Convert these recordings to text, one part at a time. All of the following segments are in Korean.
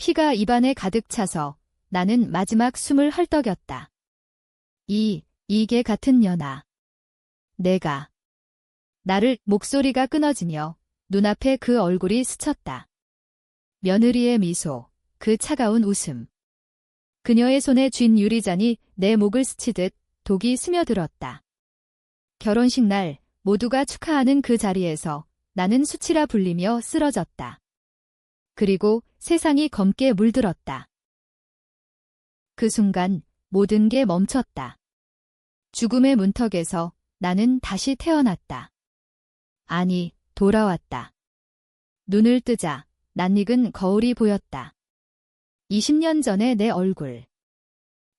피가 입안에 가득 차서 나는 마지막 숨을 헐떡였다. 이게 같은 년아. 내가. 나를 목소리가 끊어지며 눈앞에 그 얼굴이 스쳤다. 며느리의 미소, 그 차가운 웃음. 그녀의 손에 쥔 유리잔이 내 목을 스치듯 독이 스며들었다. 결혼식 날 모두가 축하하는 그 자리에서 나는 수치라 불리며 쓰러졌다. 그리고 세상이 검게 물들었다. 그 순간 모든 게 멈췄다. 죽음의 문턱에서 나는 다시 태어났다. 아니, 돌아왔다. 눈을 뜨자 낯익은 거울이 보였다. 20년 전의 내 얼굴.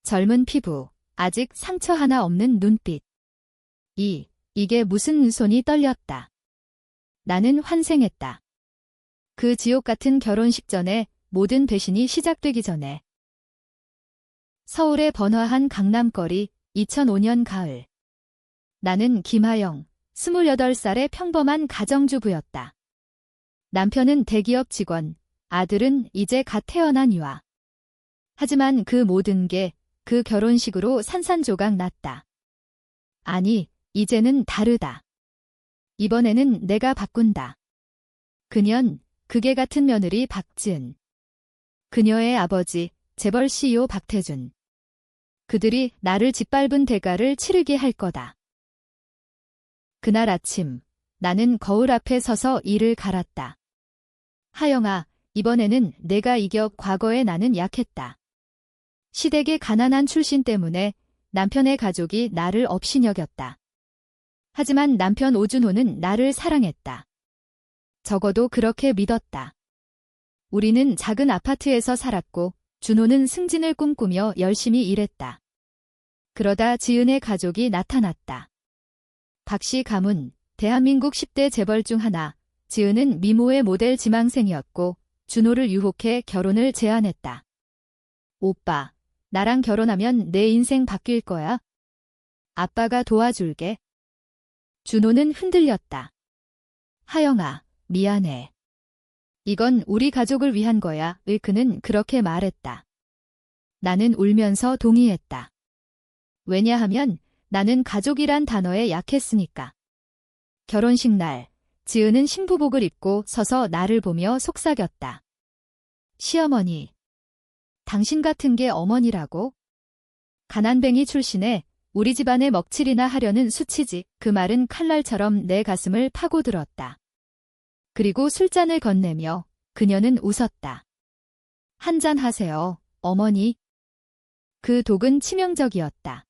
젊은 피부, 아직 상처 하나 없는 눈빛. 이게 무슨 손이 떨렸다. 나는 환생했다. 그 지옥 같은 결혼식 전에 모든 배신이 시작되기 전에. 서울의 번화한 강남거리 2005년 가을. 나는 김하영, 28살의 평범한 가정주부였다. 남편은 대기업 직원, 아들은 이제 갓 태어난 유아. 하지만 그 모든 게 그 결혼식으로 산산조각 났다. 아니, 이제는 다르다. 이번에는 내가 바꾼다. 그년, 극에 같은 며느리 박지은. 그녀의 아버지, 재벌 CEO 박태준. 그들이 나를 짓밟은 대가를 치르게 할 거다. 그날 아침, 나는 거울 앞에 서서 이를 갈았다. 하영아, 이번에는 내가 이겨. 과거에 나는 약했다. 시댁의 가난한 출신 때문에 남편의 가족이 나를 업신여겼다. 하지만 남편 오준호는 나를 사랑했다. 적어도 그렇게 믿었다. 우리는 작은 아파트에서 살았고 준호는 승진을 꿈꾸며 열심히 일했다. 그러다 지은의 가족이 나타났다. 박씨 가문, 대한민국 10대 재벌 중 하나. 지은은 미모의 모델 지망생이었고 준호를 유혹해 결혼을 제안했다. 오빠, 나랑 결혼하면 내 인생 바뀔 거야. 아빠가 도와줄게. 준호는 흔들렸다. 하영아, 미안해. 이건 우리 가족을 위한 거야. 그는 그렇게 말했다. 나는 울면서 동의했다. 왜냐하면 나는 가족이란 단어에 약했으니까. 결혼식 날, 지은은 신부복을 입고 서서 나를 보며 속삭였다. 시어머니. 당신 같은 게 어머니라고? 가난뱅이 출신에 우리 집안에 먹칠이나 하려는 수치지. 그 말은 칼날처럼 내 가슴을 파고들었다. 그리고 술잔을 건네며 그녀는 웃었다. 한잔 하세요, 어머니. 그 독은 치명적이었다.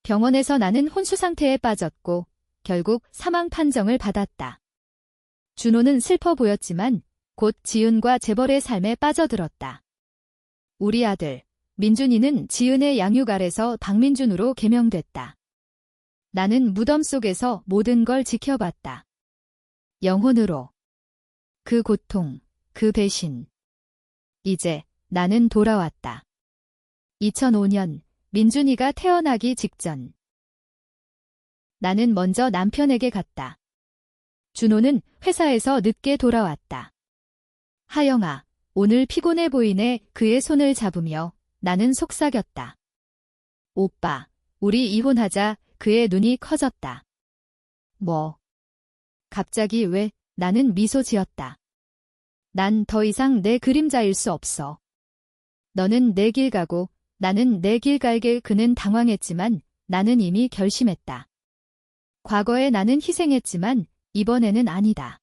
병원에서 나는 혼수 상태에 빠졌고 결국 사망 판정을 받았다. 준호는 슬퍼 보였지만 곧 지은과 재벌의 삶에 빠져들었다. 우리 아들, 민준이는 지은의 양육 아래서 박민준으로 개명됐다. 나는 무덤 속에서 모든 걸 지켜봤다. 영혼으로. 그 고통, 그 배신. 이제 나는 돌아왔다. 2005년 민준이가 태어나기 직전. 나는 먼저 남편에게 갔다. 준호는 회사에서 늦게 돌아왔다. 하영아, 오늘 피곤해 보이네. 그의 손을 잡으며 나는 속삭였다. 오빠, 우리 이혼하자. 그의 눈이 커졌다. 뭐? 갑자기 왜? 나는 미소 지었다. 난 더 이상 내 그림자일 수 없어. 너는 내 길 가고 나는 내 길 갈게. 그는 당황했지만 나는 이미 결심했다. 과거에 나는 희생했지만 이번에는 아니다.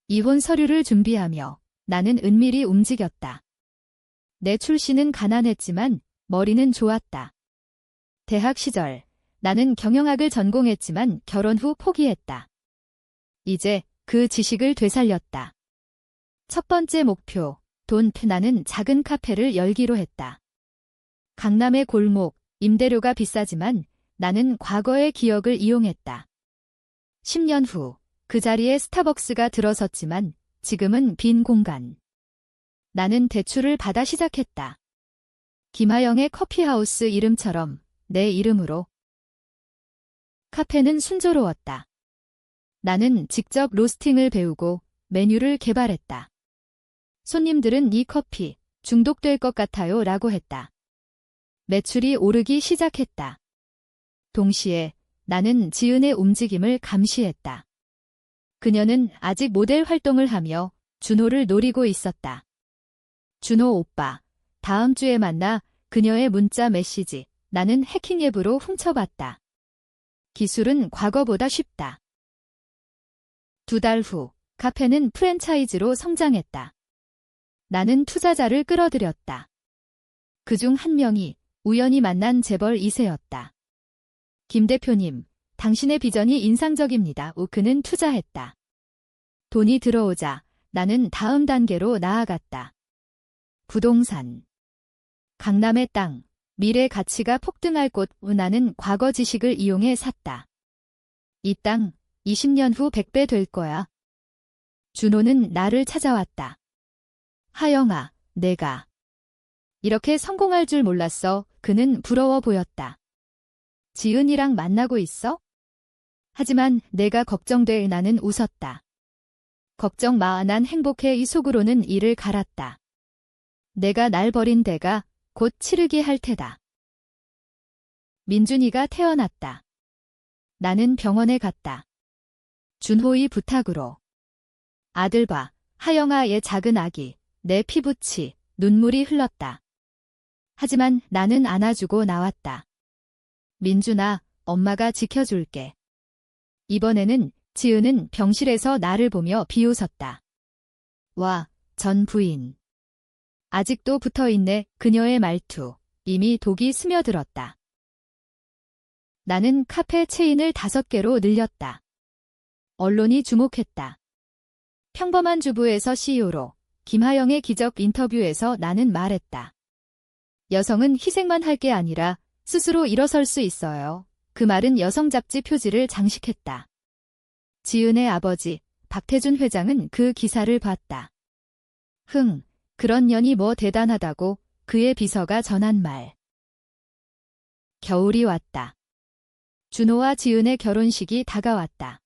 이혼 서류를 준비하며 나는 은밀히 움직였다. 내 출신은 가난했지만 머리는 좋았다. 대학 시절 나는 경영학을 전공했지만 결혼 후 포기했다. 이제 그 지식을 되살렸다. 첫 번째 목표, 돈. 나는 작은 카페를 열기로 했다. 강남의 골목, 임대료가 비싸지만 나는 과거의 기억을 이용했다. 10년 후 그 자리에 스타벅스가 들어섰지만 지금은 빈 공간. 나는 대출을 받아 시작했다. 김하영의 커피하우스 이름처럼 내 이름으로. 카페는 순조로웠다. 나는 직접 로스팅을 배우고 메뉴를 개발했다. 손님들은 이 커피 중독될 것 같아요 라고 했다. 매출이 오르기 시작했다. 동시에 나는 지은의 움직임을 감시했다. 그녀는 아직 모델 활동을 하며 준호를 노리고 있었다. 준호 오빠, 다음 주에 만나. 그녀의 문자 메시지. 나는 해킹 앱으로 훔쳐봤다. 기술은 과거보다 쉽다. 2달 후, 카페는 프랜차이즈로 성장했다. 나는 투자자를 끌어들였다. 그중 한 명이 우연히 만난 재벌 2세였다. 김 대표님, 당신의 비전이 인상적입니다. 그는 투자했다. 돈이 들어오자 나는 다음 단계로 나아갔다. 부동산. 강남의 땅, 미래 가치가 폭등할 곳. 나는 과거 지식을 이용해 샀다. 이 땅 20년 후 100배 될 거야. 준호는 나를 찾아왔다. 하영아, 내가 이렇게 성공할 줄 몰랐어. 그는 부러워 보였다. 지은이랑 만나고 있어? 하지만 내가 걱정돼. 나는 웃었다. 걱정 마, 난 행복해. 이 속으로는 이를 갈았다. 내가 날 버린 데가 곧 치르게 할 테다. 민준이가 태어났다. 나는 병원에 갔다. 준호의 부탁으로. 아들 봐, 하영아의 작은 아기. 내 피부치, 눈물이 흘렀다. 하지만 나는 안아주고 나왔다. 민준아, 엄마가 지켜줄게. 이번에는 지은은 병실에서 나를 보며 비웃었다. 와, 전 부인. 아직도 붙어있네. 그녀의 말투. 이미 독이 스며들었다. 나는 카페 체인을 5개로 늘렸다. 언론이 주목했다. 평범한 주부에서 CEO로, 김하영의 기적 인터뷰에서 나는 말했다. 여성은 희생만 할 게 아니라 스스로 일어설 수 있어요. 그 말은 여성 잡지 표지를 장식했다. 지은의 아버지, 박태준 회장은 그 기사를 봤다. 그런 년이 뭐 대단하다고. 그의 비서가 전한 말. 겨울이 왔다. 준호와 지은의 결혼식이 다가왔다.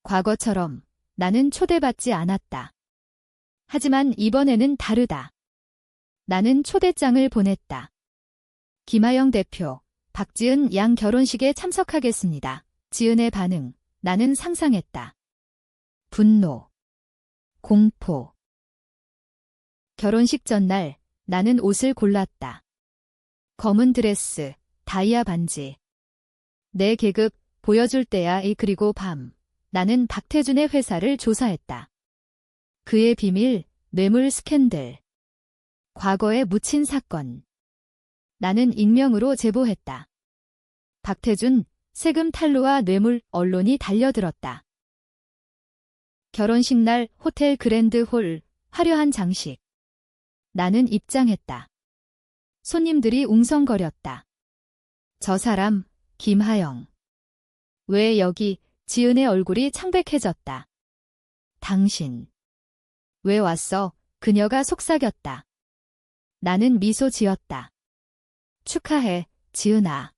과거처럼 나는 초대받지 않았다. 하지만 이번에는 다르다. 나는 초대장을 보냈다. 김하영 대표, 박지은 양 결혼식에 참석하겠습니다. 지은의 반응. 나는 상상했다. 분노, 공포. 결혼식 전날 나는 옷을 골랐다. 검은 드레스, 다이아 반지. 내 계급 보여줄 때야. 그리고 밤. 나는 박태준의 회사를 조사했다. 그의 비밀, 뇌물 스캔들. 과거에 묻힌 사건. 나는 익명으로 제보했다. 박태준, 세금 탈루와 뇌물. 언론이 달려들었다. 결혼식 날 호텔 그랜드 홀, 화려한 장식. 나는 입장했다. 손님들이 웅성거렸다. 저 사람, 김하영. 왜 여기? 지은의 얼굴이 창백해졌다. 당신. 왜 왔어? 그녀가 속삭였다. 나는 미소 지었다. 축하해, 지은아.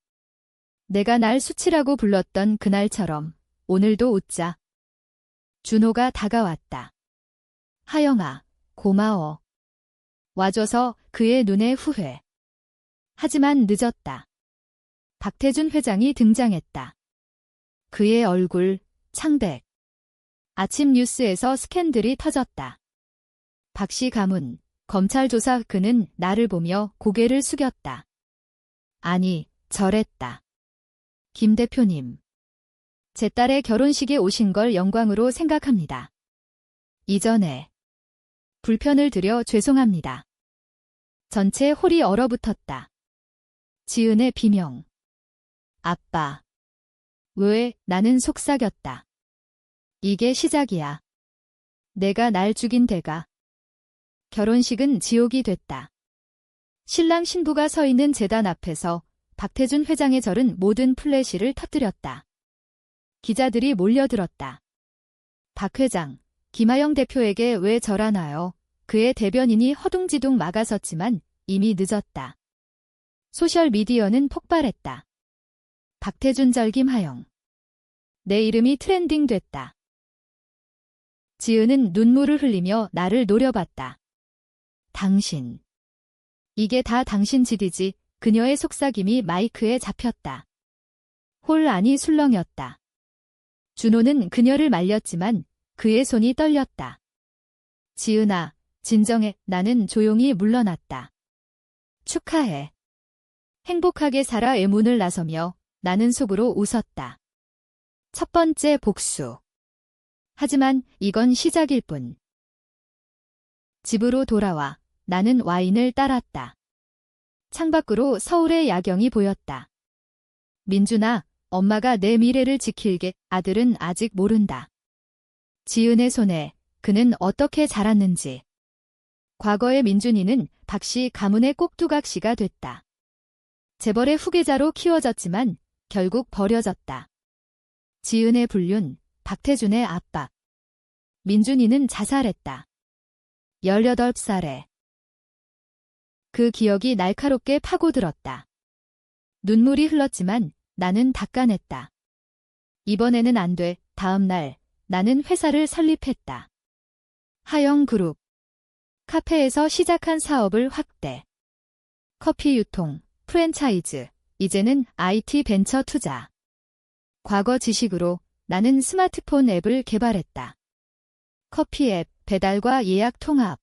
내가 날 수치라고 불렀던 그날처럼 오늘도 웃자. 준호가 다가왔다. 하영아, 고마워. 와줘서. 그의 눈에 후회. 하지만 늦었다. 박태준 회장이 등장했다. 그의 얼굴, 창백. 아침 뉴스에서 스캔들이 터졌다. 박씨 가문, 검찰 조사. 그는 나를 보며 고개를 숙였다. 아니, 저랬다. 김 대표님. 제 딸의 결혼식에 오신 걸 영광으로 생각합니다. 이전에 불편을 드려 죄송합니다. 전체 홀이 얼어붙었다. 지은의 비명. 아빠. 왜? 나는 속삭였다. 이게 시작이야. 내가 날 죽인 데가. 결혼식은 지옥이 됐다. 신랑 신부가 서 있는 제단 앞에서 박태준 회장의 절은 모든 플래시를 터뜨렸다. 기자들이 몰려들었다. 박 회장, 김하영 대표에게 왜 절하나요? 그의 대변인이 허둥지둥 막아섰지만 이미 늦었다. 소셜미디어는 폭발했다. 박태준 절 김하영. 내 이름이 트렌딩 됐다. 지은은 눈물을 흘리며 나를 노려봤다. 당신. 이게 다 당신 짓이지. 그녀의 속삭임이 마이크에 잡혔다. 홀 안이 술렁였다. 준호는 그녀를 말렸지만 그의 손이 떨렸다. 지은아, 진정해. 나는 조용히 물러났다. 축하해. 행복하게 살아의 문을 나서며 나는 속으로 웃었다. 첫 번째 복수. 하지만 이건 시작일 뿐. 집으로 돌아와 나는 와인을 따랐다. 창밖으로 서울의 야경이 보였다. 민준아, 엄마가 내 미래를 지킬게. 아들은 아직 모른다. 지은의 손에 그는 어떻게 자랐는지. 과거의 민준이는 박씨 가문의 꼭두각시가 됐다. 재벌의 후계자로 키워졌지만 결국 버려졌다. 지은의 불륜, 박태준의 압박. 민준이는 자살했다. 18살에. 그 기억이 날카롭게 파고들었다. 눈물이 흘렀지만 나는 닦아냈다. 이번에는 안 돼. 다음 날 나는 회사를 설립했다. 하영그룹. 카페에서 시작한 사업을 확대. 커피 유통, 프랜차이즈, 이제는 IT 벤처 투자. 과거 지식으로 나는 스마트폰 앱을 개발했다. 커피 앱, 배달과 예약 통합.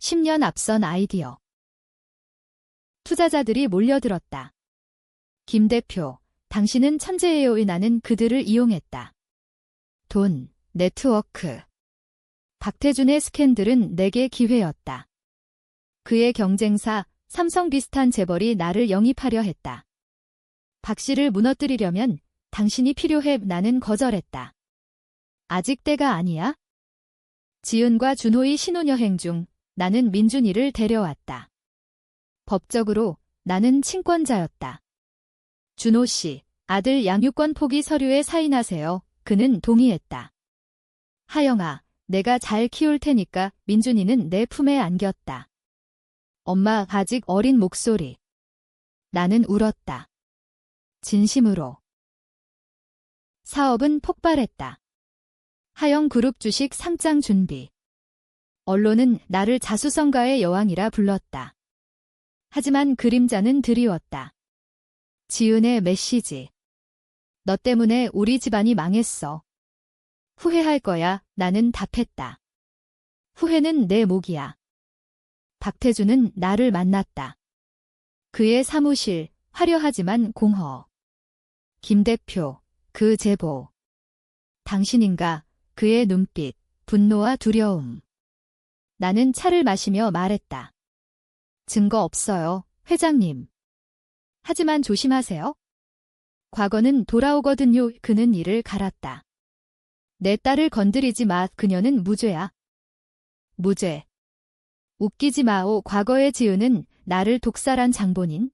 10년 앞선 아이디어. 투자자들이 몰려들었다. 김 대표, 당신은 천재예요. 나는 그들을 이용했다. 돈, 네트워크. 박태준의 스캔들은 내게 기회였다. 그의 경쟁사, 삼성 비슷한 재벌이 나를 영입하려 했다. 박 씨를 무너뜨리려면 당신이 필요해. 나는 거절했다. 아직 때가 아니야? 지은과 준호의 신혼여행 중 나는 민준이를 데려왔다. 법적으로 나는 친권자였다. 준호 씨, 아들 양육권 포기 서류에 사인하세요. 그는 동의했다. 하영아, 내가 잘 키울 테니까. 민준이는 내 품에 안겼다. 엄마, 아직 어린 목소리. 나는 울었다. 진심으로. 사업은 폭발했다. 하영그룹 주식 상장 준비. 언론은 나를 자수성가의 여왕이라 불렀다. 하지만 그림자는 드리웠다. 지은의 메시지. 너 때문에 우리 집안이 망했어. 후회할 거야. 나는 답했다. 후회는 내 몫이야. 박태준은 나를 만났다. 그의 사무실, 화려하지만 공허. 김 대표, 그 제보. 당신인가? 그의 눈빛, 분노와 두려움. 나는 차를 마시며 말했다. 증거 없어요, 회장님. 하지만 조심하세요. 과거는 돌아오거든요. 그는 이를 갈았다. 내 딸을 건드리지 마. 그녀는 무죄야. 무죄. 웃기지 마오. 과거의 지은은 나를 독살한 장본인.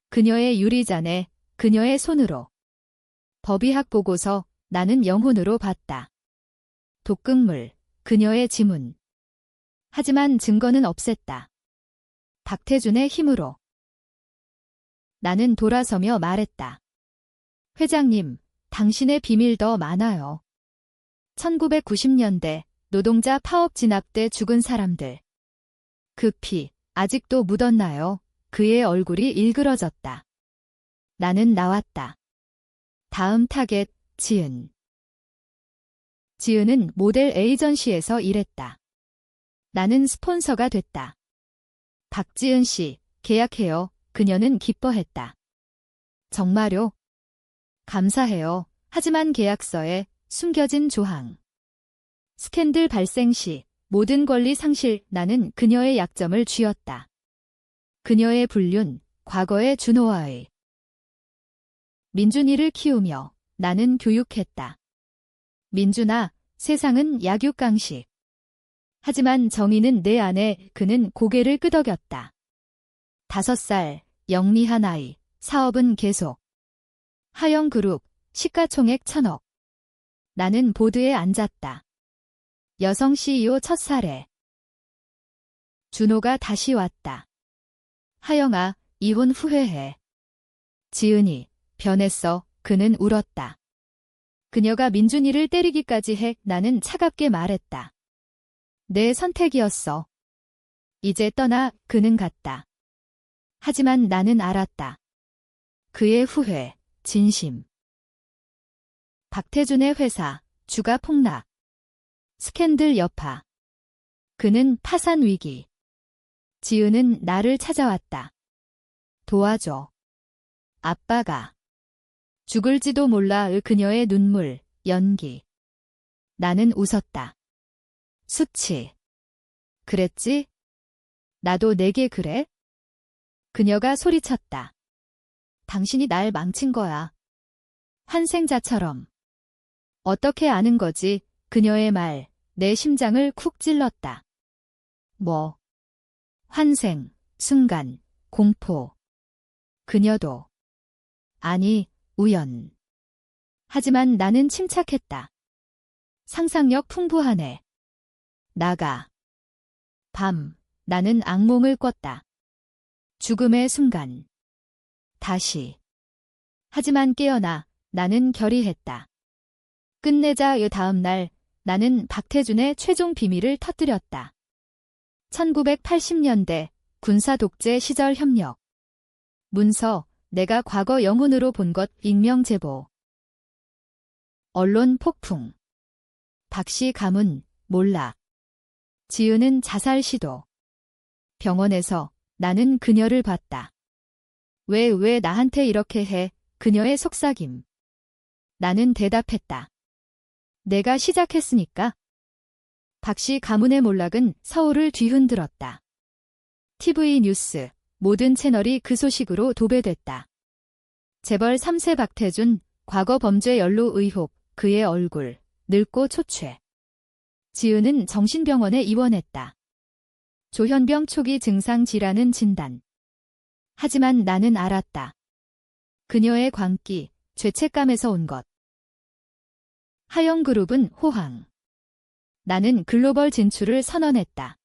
그녀의 유리잔에 그녀의 손으로. 법의학 보고서 나는 영혼으로 봤다. 독극물, 그녀의 지문. 하지만 증거는 없앴다. 박태준의 힘으로. 나는 돌아서며 말했다. 회장님, 당신의 비밀 더 많아요. 1990년대 노동자 파업 진압 때 죽은 사람들. 그 피 아직도 묻었나요? 그의 얼굴이 일그러졌다. 나는 나왔다. 다음 타겟, 지은. 지은은 모델 에이전시에서 일했다. 나는 스폰서가 됐다. 박지은 씨, 계약해요. 그녀는 기뻐했다. 정말요? 감사해요. 하지만 계약서에 숨겨진 조항. 스캔들 발생 시 모든 권리 상실. 나는 그녀의 약점을 쥐었다. 그녀의 불륜, 과거의 준호와의. 민준이를 키우며 나는 교육했다. 민준아, 세상은 약육강식. 하지만 정의는 내 안에. 그는 고개를 끄덕였다. 5살, 영리한 아이, 사업은 계속. 하영그룹, 시가총액 1,000억. 나는 보드에 앉았다. 여성 CEO 첫 사례. 준호가 다시 왔다. 하영아, 이혼 후회해. 지은이, 변했어. 그는 울었다. 그녀가 민준이를 때리기까지 해. 나는 차갑게 말했다. 내 선택이었어. 이제 떠나 그는 갔다. 하지만 나는 알았다. 그의 후회, 진심. 박태준의 회사, 주가 폭락. 스캔들 여파. 그는 파산 위기. 지은은 나를 찾아왔다. 도와줘. 아빠가. 죽을지도 몰라 그녀의 눈물, 연기. 나는 웃었다. 수치. 그랬지? 나도 내게 그래? 그녀가 소리쳤다. 당신이 날 망친 거야. 환생자처럼. 어떻게 아는 거지? 그녀의 말, 내 심장을 쿡 찔렀다. 뭐? 환생, 순간, 공포. 그녀도. 아니, 우연. 하지만 나는 침착했다. 상상력 풍부하네. 나가. 밤, 나는 악몽을 꿨다. 죽음의 순간. 다시. 하지만 깨어나 나는 결의했다. 끝내자. 다음 날 나는 박태준의 최종 비밀을 터뜨렸다. 1980년대 군사 독재 시절 협력. 문서, 내가 과거 영혼으로 본 것 익명 제보. 언론 폭풍. 박씨 가문, 몰라. 지은은 자살 시도. 병원에서 나는 그녀를 봤다. 왜 나한테 이렇게 해? 그녀의 속삭임. 나는 대답했다. 내가 시작했으니까. 박씨 가문의 몰락은 서울을 뒤흔들었다. TV 뉴스, 모든 채널이 그 소식으로 도배됐다. 재벌 3세 박태준, 과거 범죄 연루 의혹, 그의 얼굴, 늙고 초췌. 지은은 정신병원에 입원했다. 조현병 초기 증상 질환은 진단. 하지만 나는 알았다. 그녀의 광기, 죄책감에서 온 것. 하영그룹은 호황. 나는 글로벌 진출을 선언했다.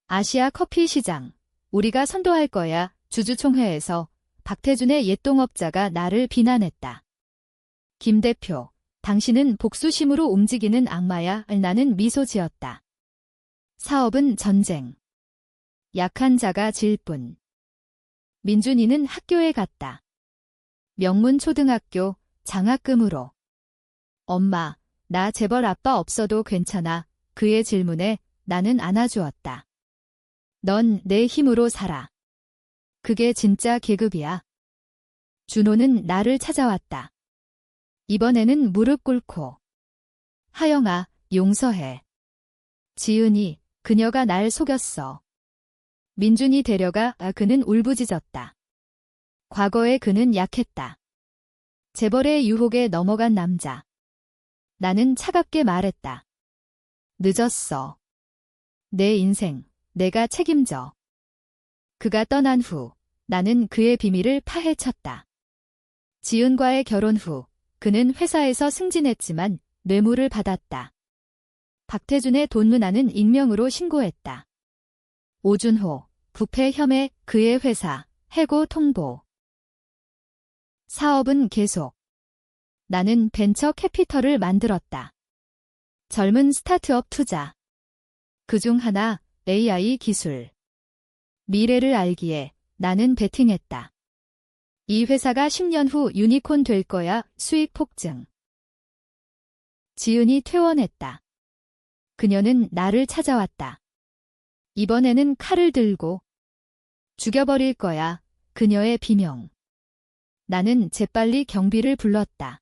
아시아 커피 시장, 우리가 선도할 거야. 주주총회에서 박태준의 옛 동업자가 나를 비난했다. 김 대표, 당신은 복수심으로 움직이는 악마야. 나는 미소 지었다. 사업은 전쟁. 약한 자가 질 뿐. 민준이는 학교에 갔다. 명문 초등학교, 장학금으로. 엄마, 나 재벌 아빠 없어도 괜찮아. 그의 질문에 나는 안아주었다. 넌 내 힘으로 살아. 그게 진짜 계급이야. 준호는 나를 찾아왔다. 이번에는 무릎 꿇고. 하영아, 용서해. 지은이, 그녀가 날 속였어. 민준이 데려가. 그는 울부짖었다. 과거에 그는 약했다. 재벌의 유혹에 넘어간 남자. 나는 차갑게 말했다. 늦었어. 내 인생, 내가 책임져. 그가 떠난 후, 나는 그의 비밀을 파헤쳤다. 지은과의 결혼 후, 그는 회사에서 승진했지만 뇌물을 받았다. 박태준의 돈 누나는 익명으로 신고했다. 오준호, 부패 혐의, 그의 회사, 해고 통보. 사업은 계속. 나는 벤처 캐피털을 만들었다. 젊은 스타트업 투자. 그중 하나, AI 기술. 미래를 알기에 나는 베팅했다. 이 회사가 10년 후 유니콘 될 거야. 수익 폭증. 지은이 퇴원했다. 그녀는 나를 찾아왔다. 이번에는 칼을 들고. 죽여버릴 거야. 그녀의 비명. 나는 재빨리 경비를 불렀다.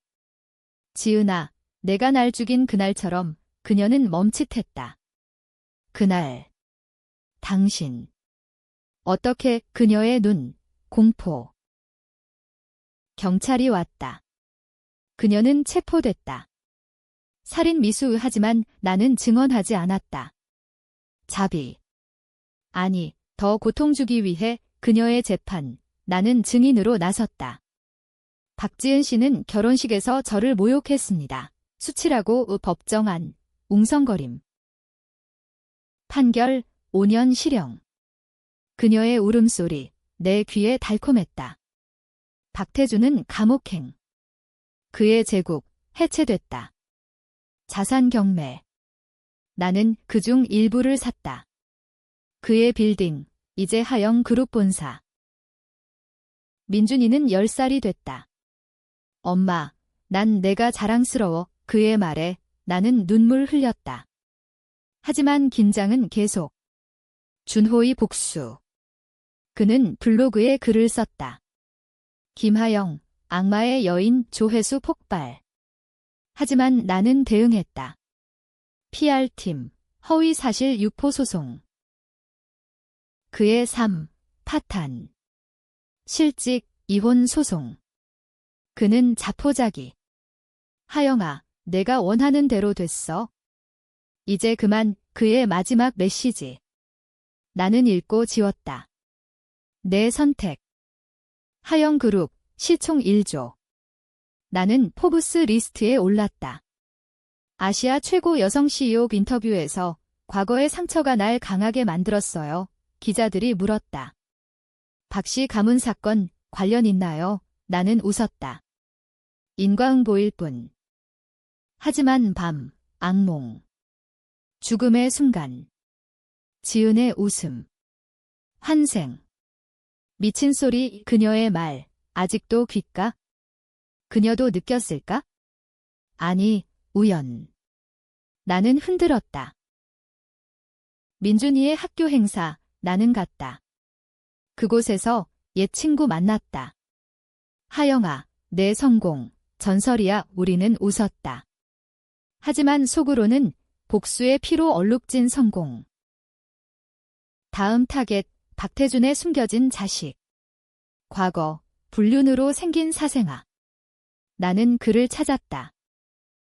지은아, 내가 날 죽인 그날처럼. 그녀는 멈칫했다. 그날. 당신. 어떻게? 그녀의 눈, 공포. 경찰이 왔다. 그녀는 체포됐다. 살인 미수하지만 나는 증언하지 않았다. 자비. 아니, 더 고통 주기 위해 그녀의 재판, 나는 증인으로 나섰다. 박지은 씨는 결혼식에서 저를 모욕했습니다. 수치라고 법정안, 웅성거림. 판결, 5년 실형. 그녀의 울음소리, 내 귀에 달콤했다. 박태준은 감옥행. 그의 제국, 해체됐다. 자산 경매. 나는 그중 일부를 샀다. 그의 빌딩, 이제 하영 그룹 본사. 민준이는 10살이 됐다. 엄마, 난 내가 자랑스러워. 그의 말에 나는 눈물 흘렸다. 하지만 긴장은 계속. 준호의 복수. 그는 블로그에 글을 썼다. 김하영, 악마의 여인 조회수 폭발. 하지만 나는 대응했다. PR팀, 허위사실 유포 소송. 그의 삶, 파탄. 실직, 이혼 소송. 그는 자포자기. 하영아, 내가 원하는 대로 됐어. 이제 그만. 그의 마지막 메시지. 나는 읽고 지웠다. 내 선택. 하영그룹, 시총 1조. 나는 포브스 리스트에 올랐다. 아시아 최고 여성 CEO 인터뷰에서 과거의 상처가 날 강하게 만들었어요. 기자들이 물었다. 박씨 가문 사건 관련 있나요? 나는 웃었다. 인과응보일 뿐. 하지만 밤, 악몽. 죽음의 순간. 지은의 웃음. 환생. 미친 소리. 그녀의 말, 아직도 귓가? 그녀도 느꼈을까? 아니, 우연. 나는 흔들었다. 민준이의 학교 행사, 나는 갔다. 그곳에서 옛 친구 만났다. 하영아, 내 성공, 전설이야. 우리는 웃었다. 하지만 속으로는 복수의 피로 얼룩진 성공. 다음 타겟, 박태준의 숨겨진 자식. 과거, 불륜으로 생긴 사생아. 나는 그를 찾았다.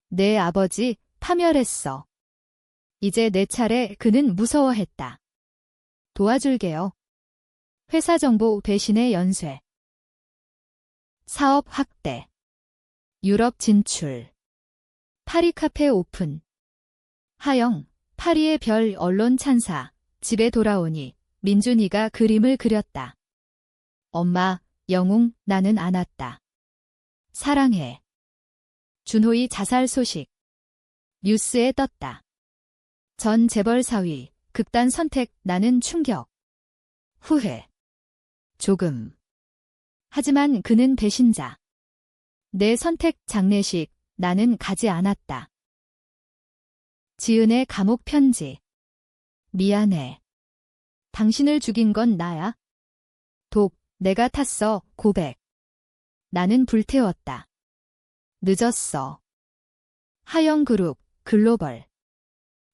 내 아버지, 파멸했어. 이제 내 차례. 그는 무서워했다. 도와줄게요. 회사 정보 배신의 연쇄. 사업 확대. 유럽 진출. 파리 카페 오픈. 하영, 파리의 별 언론 찬사. 집에 돌아오니 민준이가 그림을 그렸다. 엄마, 영웅, 나는 안았다. 사랑해. 준호의 자살 소식. 뉴스에 떴다. 전 재벌 사위, 극단 선택. 나는 충격. 후회. 조금. 하지만 그는 배신자. 내 선택 장례식. 나는 가지 않았다. 지은의 감옥 편지. 미안해. 당신을 죽인 건 나야. 독, 내가 탔어. 고백. 나는 불태웠다. 늦었어. 하영그룹, 글로벌.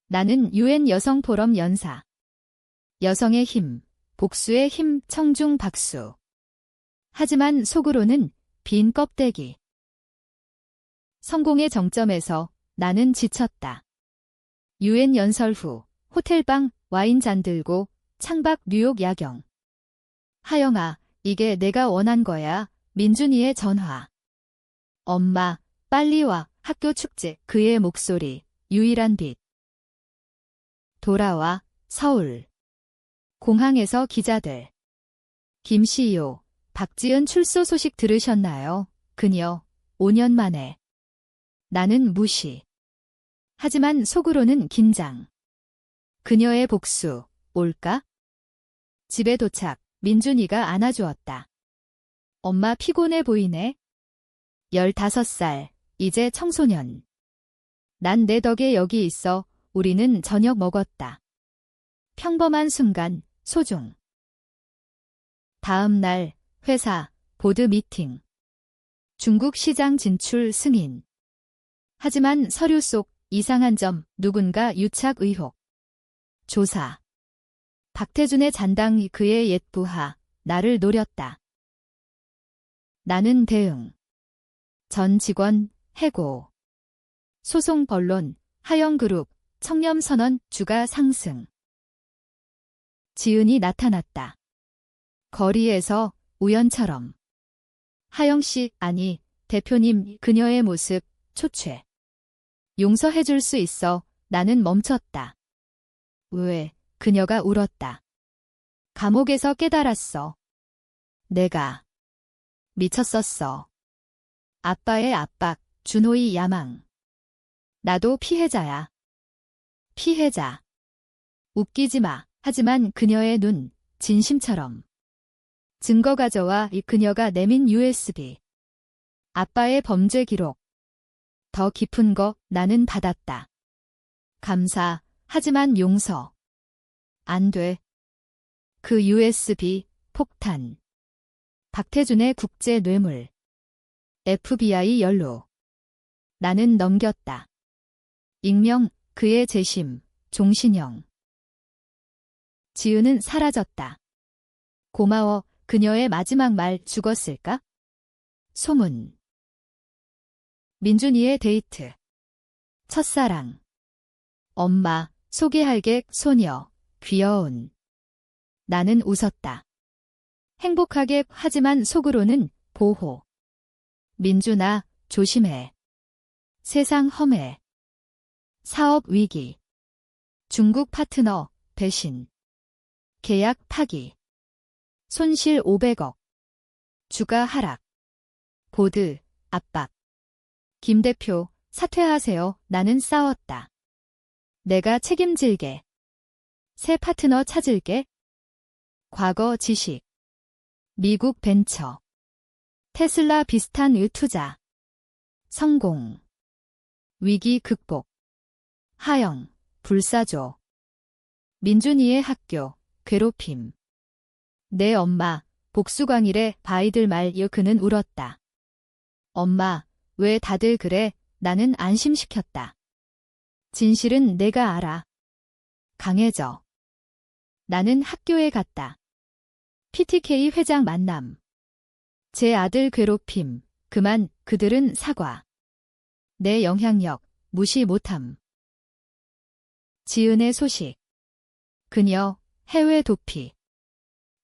나는 UN 여성포럼 연사. 여성의 힘, 복수의 힘. 청중 박수. 하지만 속으로는 빈 껍데기. 성공의 정점에서 나는 지쳤다. UN 연설 후 호텔방 와인잔 들고 창밖 뉴욕 야경. 하영아, 이게 내가 원한 거야. 민준이의 전화. 엄마, 빨리 와. 학교 축제. 그의 목소리, 유일한 빛. 돌아와, 서울. 공항에서 기자들. 김 CEO, 박지은 출소 소식 들으셨나요? 그녀, 5년 만에. 나는 무시. 하지만 속으로는 긴장. 그녀의 복수, 올까? 집에 도착, 민준이가 안아주었다. 엄마 피곤해 보이네. 15살, 이제 청소년. 난 내 덕에 여기 있어. 우리는 저녁 먹었다. 평범한 순간, 소중. 다음 날, 회사, 보드 미팅. 중국 시장 진출 승인. 하지만 서류 속 이상한 점, 누군가 유착 의혹. 조사. 박태준의 잔당. 그의 옛 부하, 나를 노렸다. 나는 대응. 전 직원, 해고. 소송 본론, 하영그룹, 청렴선언, 주가 상승. 지은이 나타났다. 거리에서 우연처럼. 하영씨, 아니, 대표님. 그녀의 모습, 초췌. 용서해줄 수 있어. 나는 멈췄다. 왜? 그녀가 울었다. 감옥에서 깨달았어. 내가 미쳤었어. 아빠의 압박, 준호의 야망. 나도 피해자야. 피해자. 웃기지 마. 하지만 그녀의 눈, 진심처럼. 증거 가져와. 이 그녀가 내민 USB. 아빠의 범죄 기록. 더 깊은 거 나는 받았다. 감사, 하지만 용서. 안 돼. 그 USB, 폭탄. 박태준의 국제 뇌물. FBI 연루. 나는 넘겼다. 익명, 그의 재심, 종신형. 지은은 사라졌다. 고마워, 그녀의 마지막 말 죽었을까? 소문. 민준이의 데이트. 첫사랑. 엄마, 소개할게, 소녀, 귀여운. 나는 웃었다. 행복하게, 하지만 속으로는 보호. 민준아, 조심해. 세상 험해. 사업 위기. 중국 파트너, 배신. 계약 파기. 손실 500억. 주가 하락. 보드, 압박. 김 대표, 사퇴하세요. 나는 싸웠다. 내가 책임질게. 새 파트너 찾을게. 과거 지식. 미국 벤처. 테슬라 비슷한 투자. 성공. 위기 극복. 하영, 불사조. 민준이의 학교, 괴롭힘. 내 엄마, 복수광일에 바이들 말 그는 울었다. 엄마, 왜 다들 그래? 나는 안심시켰다. 진실은 내가 알아. 강해져. 나는 학교에 갔다. PTK 회장 만남. 제 아들 괴롭힘. 그만, 그들은 사과. 내 영향력, 무시 못함. 지은의 소식. 그녀, 해외 도피.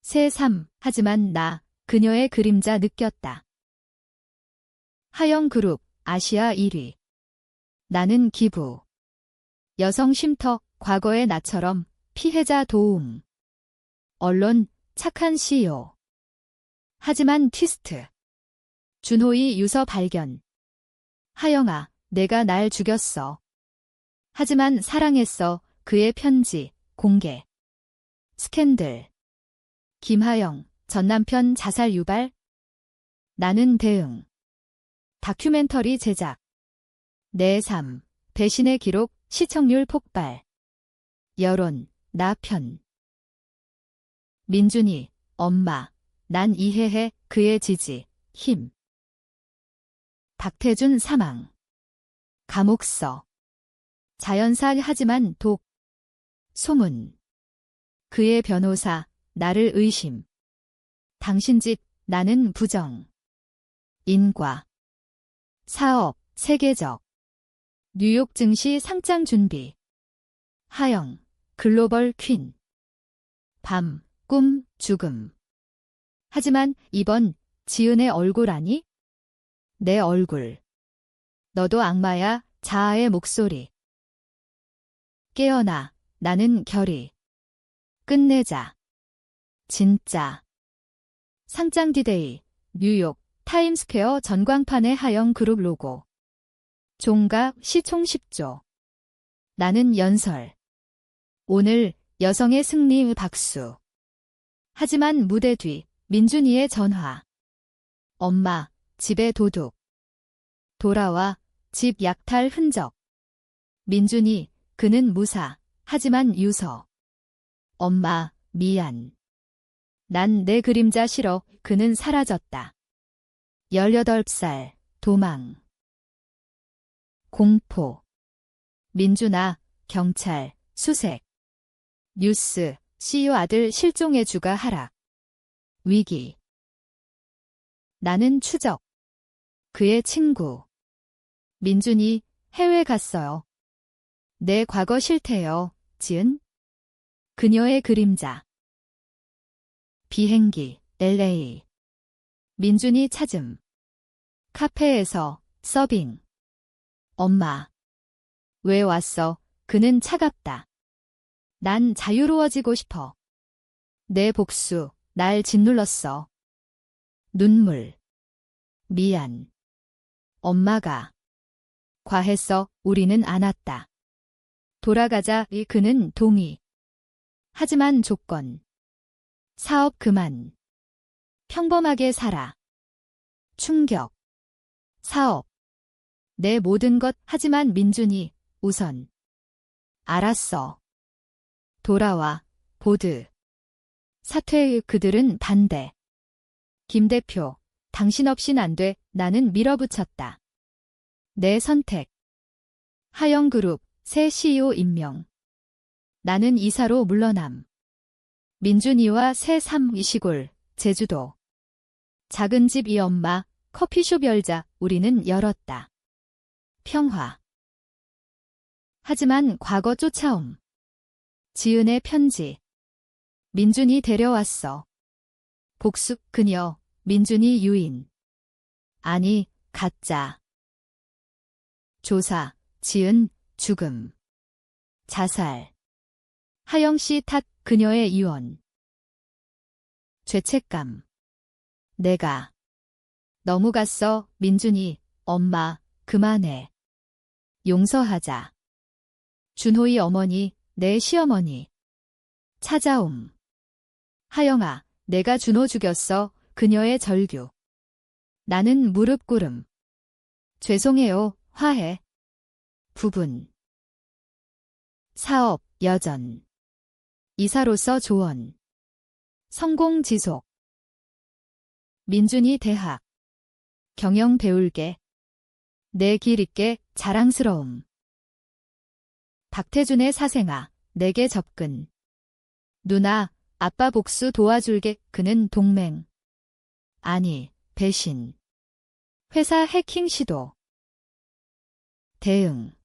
새 삶, 하지만 나, 그녀의 그림자 느꼈다. 하영그룹, 아시아 1위. 나는 기부. 여성 쉼터, 과거의 나처럼, 피해자 도움. 언론, 착한 CEO. 하지만 트위스트. 준호의 유서 발견. 하영아, 내가 날 죽였어. 하지만 사랑했어. 그의 편지, 공개. 스캔들. 김하영, 전남편 자살 유발. 나는 대응. 다큐멘터리 제작. 내 삶, 배신의 기록, 시청률 폭발. 여론, 나 편. 민준이, 엄마, 난 이해해. 그의 지지, 힘. 박태준 사망. 감옥서. 자연사 하지만 독. 소문. 그의 변호사, 나를 의심. 당신 짓, 나는 부정. 인과. 사업, 세계적. 뉴욕 증시 상장 준비. 하영, 글로벌 퀸. 밤, 꿈, 죽음. 하지만 이번 지은의 얼굴 아니? 내 얼굴. 너도 악마야. 자아의 목소리. 깨어나. 나는 결의. 끝내자. 진짜. 상장 디데이. 뉴욕 타임스퀘어 전광판의 하영 그룹 로고. 종각 시총 10조. 나는 연설. 오늘 여성의 승리의 박수. 하지만 무대 뒤 민준이의 전화. 엄마, 집에 도둑. 돌아와. 집 약탈 흔적. 민준이, 그는 무사. 하지만 유서. 엄마, 미안. 난 내 그림자 싫어. 그는 사라졌다. 18살, 도망. 공포. 민준아, 경찰, 수색. 뉴스, CEO 아들 실종의 주가 하락. 위기. 나는 추적. 그의 친구. 민준이, 해외 갔어요. 내 과거 싫대요. 지은? 그녀의 그림자. 비행기, LA. 민준이 찾음. 카페에서, 서빙. 엄마. 왜 왔어? 그는 차갑다. 난 자유로워지고 싶어. 내 복수, 날 짓눌렀어. 눈물. 미안. 엄마가. 과했어. 우리는 안 왔다. 돌아가자. 그는 동의. 하지만 조건. 사업 그만. 평범하게 살아. 충격. 사업. 내 모든 것. 하지만 민준이 우선. 알았어. 돌아와. 보드. 사퇴의 그들은 반대. 김 대표, 당신 없인 안 돼. 나는 밀어붙였다. 내 선택. 하영그룹 새 CEO 임명. 나는 이사로 물러남. 민준이와 새 삶. 이 시골, 제주도. 작은 집 이 엄마, 커피숍 열자. 우리는 열었다. 평화. 하지만 과거 쫓아옴. 지은의 편지. 민준이 데려왔어. 복수. 그녀. 민준이 유인. 아니, 가짜. 조사. 지은. 죽음. 자살. 하영씨 탓. 그녀의 이혼. 죄책감. 내가 너무 갔어. 민준이. 엄마, 그만해. 용서하자. 준호의 어머니, 내 시어머니. 찾아옴. 하영아, 내가 준호 죽였어. 그녀의 절규. 나는 무릎 꿇음. 죄송해요. 화해. 부분. 사업, 여전. 이사로서 조언. 성공 지속. 민준이 대학. 경영 배울게. 내 길 있게. 자랑스러움. 박태준의 사생아. 내게 접근. 누나, 아빠 복수 도와줄게. 그는 동맹. 아니, 배신. 회사 해킹 시도. 대응.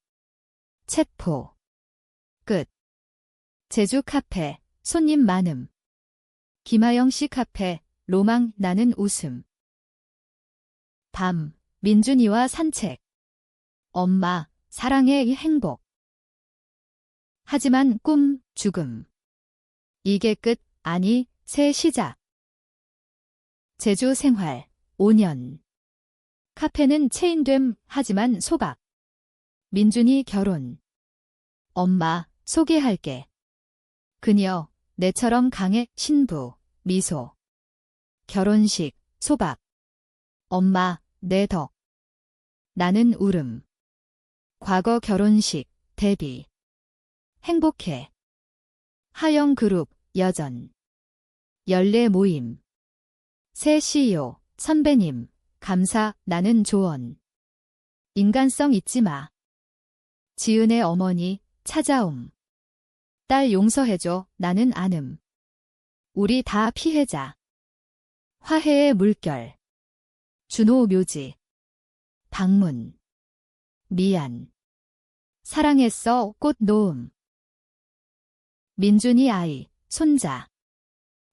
체포. 끝. 제주 카페. 손님 많음. 김하영 씨 카페. 로망. 나는 웃음. 밤. 민준이와 산책. 엄마, 사랑의 행복. 하지만 꿈, 죽음. 이게 끝. 아니, 새 시작. 제주 생활. 5년. 카페는 체인됨. 하지만 소각. 민준이 결혼. 엄마, 소개할게. 그녀, 내처럼 강해. 신부. 미소. 결혼식. 소박. 엄마, 내 덕. 나는 울음. 과거 결혼식. 데뷔. 행복해. 하영그룹. 여전. 연례 모임. 새 CEO. 선배님. 감사. 나는 조언. 인간성 잊지 마. 지은의 어머니. 찾아옴. 딸 용서해줘. 나는 안음. 우리 다 피해자. 화해의 물결. 준호 묘지. 방문. 미안. 사랑했어. 꽃 놓음. 민준이 아이. 손자.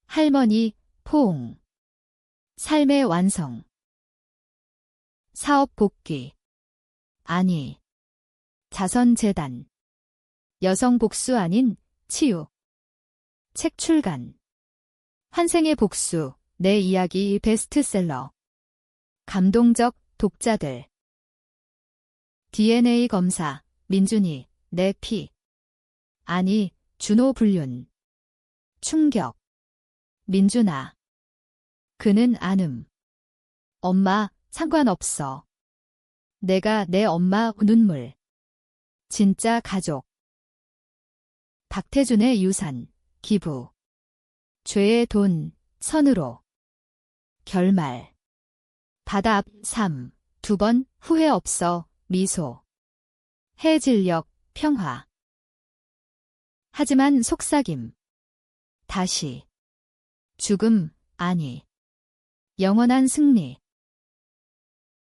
할머니. 포옹. 삶의 완성. 사업 복귀. 아니. 자선재단. 여성 복수 아닌 치유. 책 출간. 환생의 복수. 내 이야기 베스트셀러. 감동적 독자들. DNA 검사. 민준이. 내 피. 아니, 준호 불륜. 충격. 민준아. 그는 안음. 엄마, 상관없어. 내가 내 엄마. 눈물. 진짜 가족. 박태준의 유산. 기부. 죄의 돈. 선으로. 결말. 바다 앞. 3. 2번. 후회 없어. 미소. 해질녘. 평화. 하지만 속삭임. 다시. 죽음. 아니. 영원한 승리.